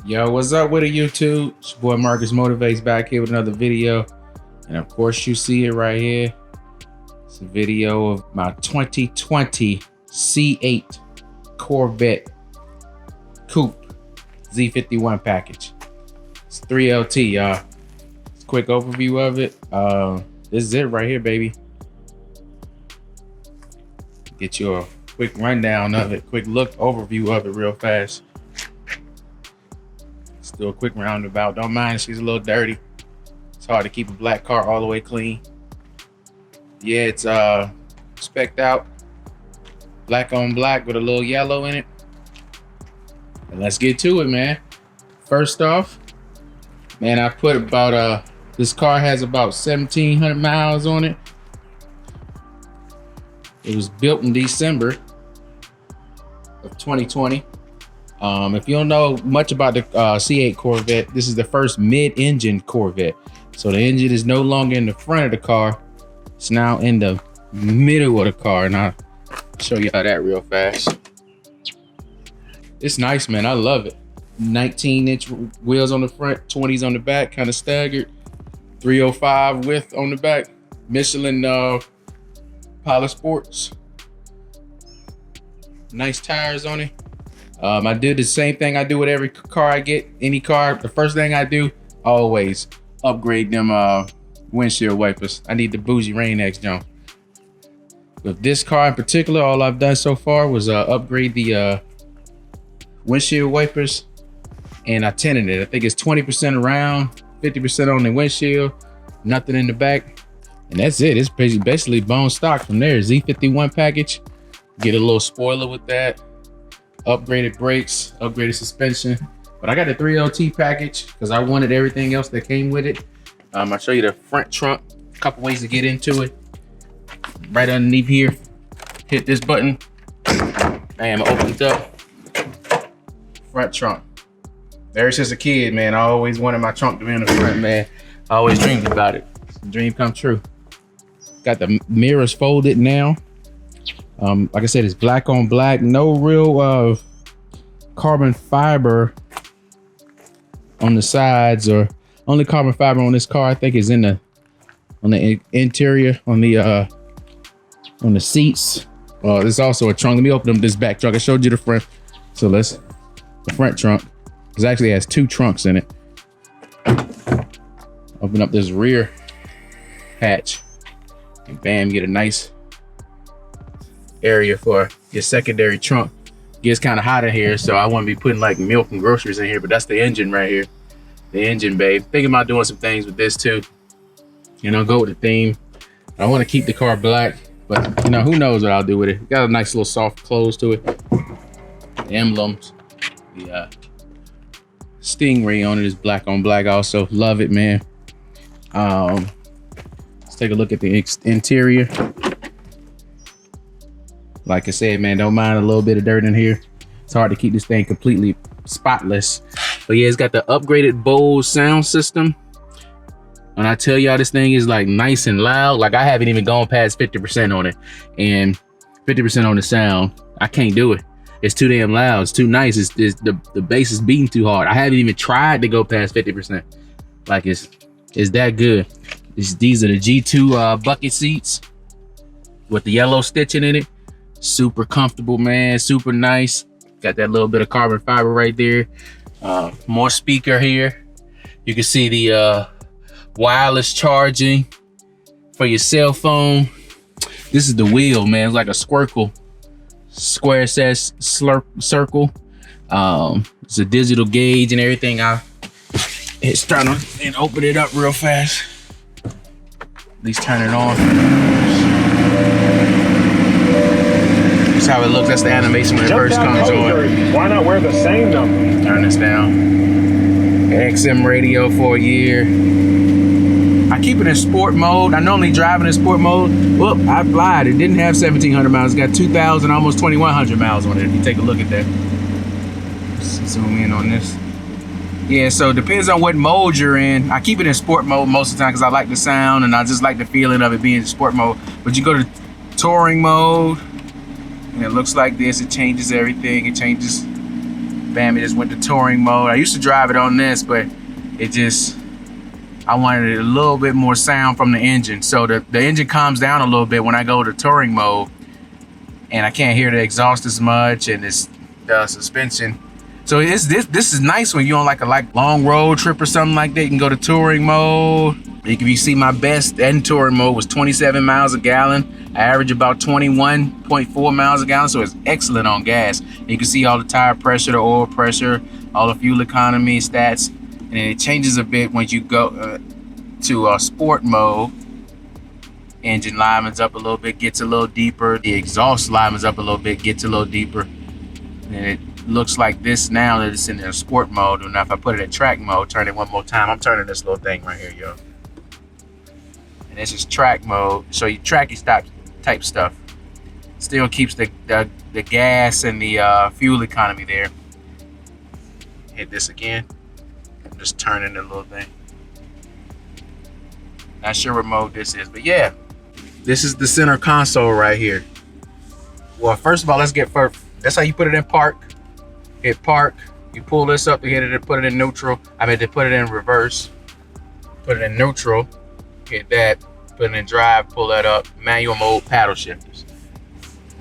Yo, what's up with it, YouTube? It's your boy Marcus Motivates back here with another video. And of course you see it right here. It's a video of my 2020 C8 Corvette Coupe Z51 package. It's 3LT, y'all. It's a quick overview of it. This is it right here, baby. Get you a quick rundown of it, quick look overview of it real fast. Let's do a quick roundabout. Don't mind, she's a little dirty. It's hard to keep a black car all the way clean. Yeah, it's spec'd out, black on black with a little yellow in it. And let's get to it, man. First off, man, I put about this car has about 1,700 miles on it. It was built in December of 2020. If you don't know much about the C8 Corvette, this is the first mid-engine Corvette. So the engine is no longer in the front of the car. It's now in the middle of the car, and I'll show you how that real fast. It's nice, man. I love it. 19-inch wheels on the front, 20s on the back, kind of staggered. 305 width on the back. Michelin Pilot Sports. Nice tires on it. I do the same thing I do with every car I get, any car. The first thing I do, always upgrade them windshield wipers. I need the bougie Rain X jump. With this car in particular, all I've done so far was upgrade the windshield wipers, and I tinted it. I think it's 20% around, 50% on the windshield, nothing in the back, and that's it. It's basically bone stock from there. Z51 package. Get a little spoiler with that. Upgraded brakes, upgraded suspension. But I got the 3LT package because I wanted everything else that came with it. I'll show you the front trunk, a couple ways to get into it. Right underneath here, hit this button. Bam, opens up. Front trunk. Ever since a kid, man, I always wanted my trunk to be in the front, man. I always dreamed about it. It's a dream come true. Got the mirrors folded now. Like I said, it's black on black, no real carbon fiber on the sides, or only carbon fiber on this car I think is on the interior, on the seats. There's also a trunk. Let me open up this back trunk. I showed you the front, so the front trunk. It actually has two trunks in it. Open up this rear hatch, and bam, get a nice area for your secondary trunk. Gets kind of hot in here, so I wouldn't be putting like milk and groceries in here, but that's the engine right here. The engine, babe. Thinking about doing some things with this too. You know, go with the theme. I want to keep the car black, but you know, who knows what I'll do with it. Got a nice little soft close to it. The emblems. The Stingray on it is black on black also. Love it, man. Let's take a look at the interior. Like I said, man, don't mind a little bit of dirt in here. It's hard to keep this thing completely spotless. But yeah, it's got the upgraded Bose sound system. And I tell y'all, this thing is like nice and loud. Like I haven't even gone past 50% on it. And 50% on the sound, I can't do it. It's too damn loud. It's too nice. The bass is beating too hard. I haven't even tried to go past 50%. Like it's that good. These are the G2 bucket seats with the yellow stitching in it. Super comfortable, man. Super nice. Got that little bit of carbon fiber right there. More speaker here. You can see the wireless charging for your cell phone. This is the wheel, man. It's like a squircle. Square says circle. It's a digital gauge and everything. I'll hit start on and open it up real fast. At least turn it on. That's how it looks. That's the animation when it first comes on. Why not wear the same number? Turn this down. XM radio for a year. I keep it in sport mode. I normally drive it in sport mode. Whoop, I lied. It didn't have 1,700 miles. It got 2,000, almost 2,100 miles on it. If you take a look at that. Let's zoom in on this. Yeah, so it depends on what mode you're in. I keep it in sport mode most of the time because I like the sound and I just like the feeling of it being in sport mode. But you go to touring mode, and it looks like this. It changes everything. It changes Bam, it just went to touring mode. I used to drive it on this, but it just, I wanted a little bit more sound from the engine. So the engine calms down a little bit when I go to touring mode, and I can't hear the exhaust as much, and it's the suspension. So this is nice when you're on like a long road trip or something like that. You can go to touring mode. If you see, my best in touring mode was 27 miles a gallon. I average about 21.4 miles a gallon, so it's excellent on gas. You can see all the tire pressure, the oil pressure, all the fuel economy stats, and it changes a bit when you go to sport mode. Engine livens up a little bit, gets a little deeper. The exhaust livens up a little bit, gets a little deeper. And it looks like this now that it's in the sport mode. And now if I put it in track mode, turn it one more time. I'm turning this little thing right here, yo. And this is track mode. So you tracky type stuff. Still keeps the gas and the fuel economy there. Hit this again. I'm just turning the little thing. Not sure what mode this is, but yeah. This is the center console right here. Well, first of all, let's get first. That's how you put it in park. Hit park. You pull this up to hit it and put it in neutral. I mean, to put it in reverse. Put it in neutral. Hit that. Put it in drive. Pull that up. Manual mode paddle shifters.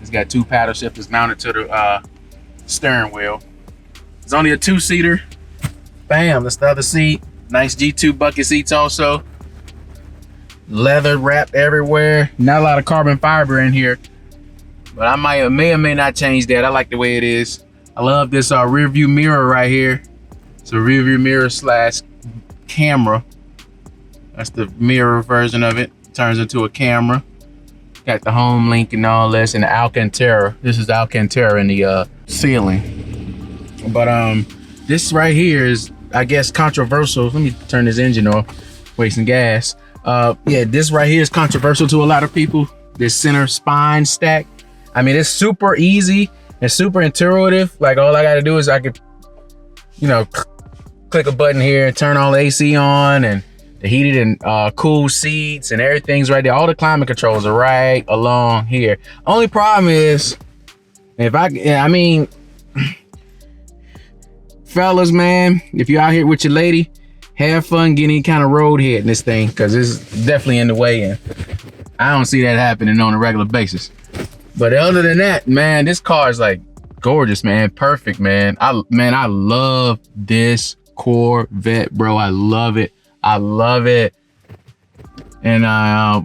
It's got 2 paddle shifters mounted to the steering wheel. It's only a 2-seater. Bam, that's the other seat. Nice G2 bucket seats also. Leather wrapped everywhere. Not a lot of carbon fiber in here, but I may or may not change that. I like the way it is. I love this rear view mirror right here. It's a rear view mirror / camera. That's the mirror version of it. Turns into a camera. Got the home link and all this, and the Alcantara. This is Alcantara in the ceiling. But this right here is, I guess, controversial. Let me turn this engine off. Wasting gas. Yeah, this right here is controversial to a lot of people. This center spine stack. I mean, it's super easy and super intuitive. Like, all I gotta do is I could, you know, click a button here and turn all the AC on, and the heated and cool seats and everything's right there. All the climate controls are right along here. Only problem is, I mean, fellas, man, if you're out here with your lady, have fun getting any kind of road head in this thing, because it's definitely in the way, and I don't see that happening on a regular basis. But other than that, man, this car is like gorgeous, man. Perfect, man. I love this Corvette, bro. I love it. I love it. And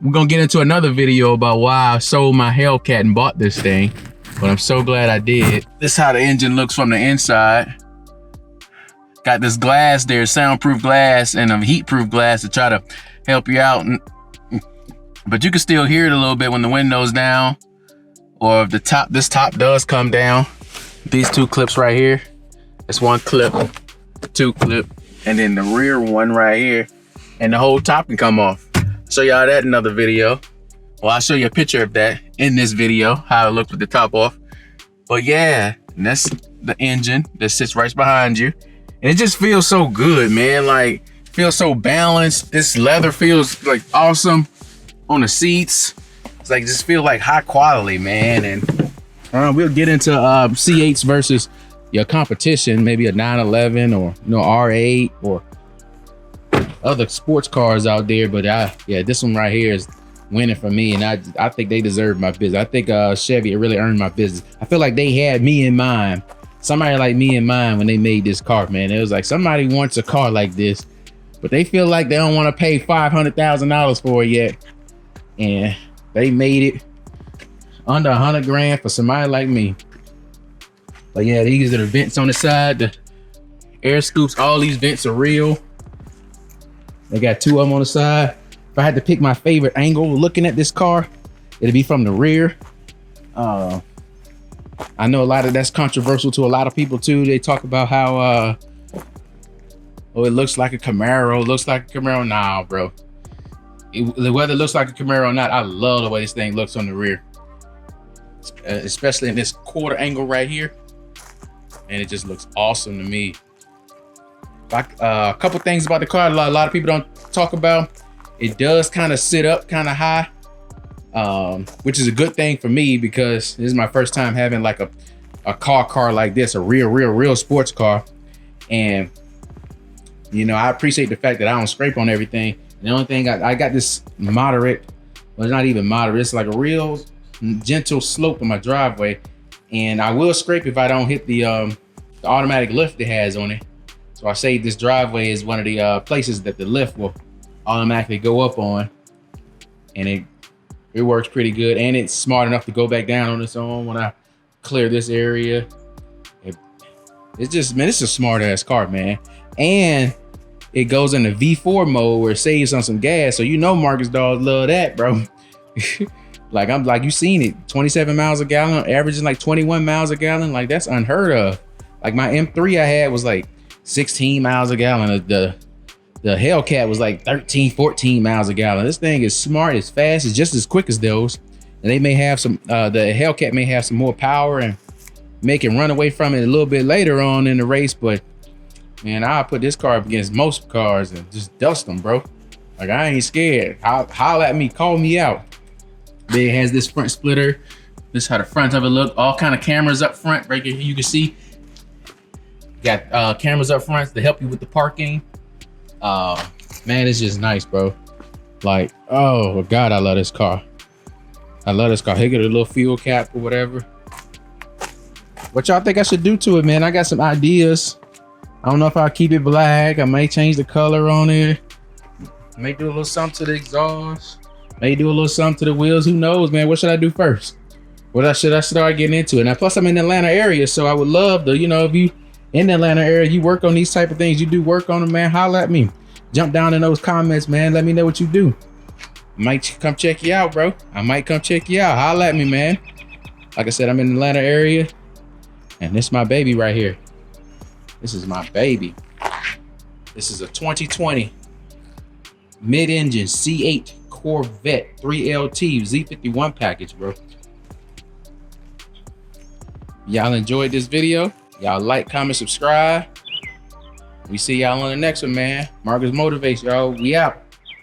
we're gonna get into another video about why I sold my Hellcat and bought this thing, but I'm so glad I did. This is how the engine looks from the inside. Got this glass there, soundproof glass and a heat-proof glass to try to help you out. But you can still hear it a little bit when the window's down, or if this top does come down. These 2 clips right here. It's 1 clip, 2 clip, and then the rear one right here, and the whole top can come off. Show y'all that in another video. Well, I'll show you a picture of that in this video, how it looks with the top off. But yeah, and that's the engine that sits right behind you. And it just feels so good, man. Like, feels so balanced. This leather feels like awesome on the seats. It's like, just feel like high quality, man. And we'll get into C8s versus your competition, maybe a 911 or, you know, R8 or other sports cars out there. But yeah, this one right here is winning for me, and I think they deserve my business. I think Chevy really earned my business. I feel like they had me in mind. Somebody like me in mind when they made this car, man. It was like, somebody wants a car like this, but they feel like they don't want to pay $500,000 for it yet. And they made it under 100 grand for somebody like me. But yeah, these are the vents on the side, the air scoops. All these vents are real. They got 2 of them on the side. If I had to pick my favorite angle looking at this car, it'd be from the rear. I know a lot of that's controversial to a lot of people too. They talk about how, oh, it looks like a Camaro, looks like a Camaro. Nah, bro. Whether it looks like a Camaro or not, I love the way this thing looks on the rear. Especially in this quarter angle right here. And it just looks awesome to me. A couple things about the car a lot of people don't talk about. It does kind of sit up kind of high. Which is a good thing for me, because this is my first time having like a a car like this, a real sports car. And you know, I appreciate the fact that I don't scrape on everything. The only thing I got this moderate, well, it's not even moderate, it's like a real gentle slope in my driveway. And I will scrape if I don't hit the automatic lift it has on it. So I say this driveway is one of the places that the lift will automatically go up on. And it works pretty good. And it's smart enough to go back down on its own when I clear this area. It's just, man, it's a smart ass car, man. And it goes into V4 mode where it saves on some gas. So you know Marcus dogs love that, bro. Like you seen it, 27 miles a gallon, averaging like 21 miles a gallon. Like that's unheard of. Like my M3 I had was like 16 miles a gallon. The Hellcat was like 13, 14 miles a gallon. This thing is smart, it's fast, it's just as quick as those. And they may have some, the Hellcat may have some more power and make it run away from it a little bit later on in the race. But man, I'll put this car up against most cars and just dust them, bro. Like I ain't scared. Holler at me, call me out. It has this front splitter. This is how the front of it look. All kind of cameras up front, right here you can see. Got cameras up front to help you with the parking. Man, it's just nice, bro. Like, oh God, I love this car. I love this car. Hey, get a little fuel cap or whatever. What y'all think I should do to it, man? I got some ideas. I don't know if I'll keep it black. I may change the color on it. May do a little something to the exhaust. May do a little something to the wheels. Who knows, man? What should I do first? What should I start getting into? And now, plus I'm in the Atlanta area, so I would love to, you know, if you in the Atlanta area, you work on these type of things, you do work on them, man, holler at me. Jump down in those comments, man. Let me know what you do. I might come check you out, bro. I might come check you out. Holler at me, man. Like I said, I'm in the Atlanta area, and this is my baby right here. This is my baby. This is a 2020 mid-engine C8 Corvette 3LT Z51 package, bro. Y'all enjoyed this video? Y'all like, comment, subscribe. We see y'all on the next one, man. Marcus motivates y'all. We out.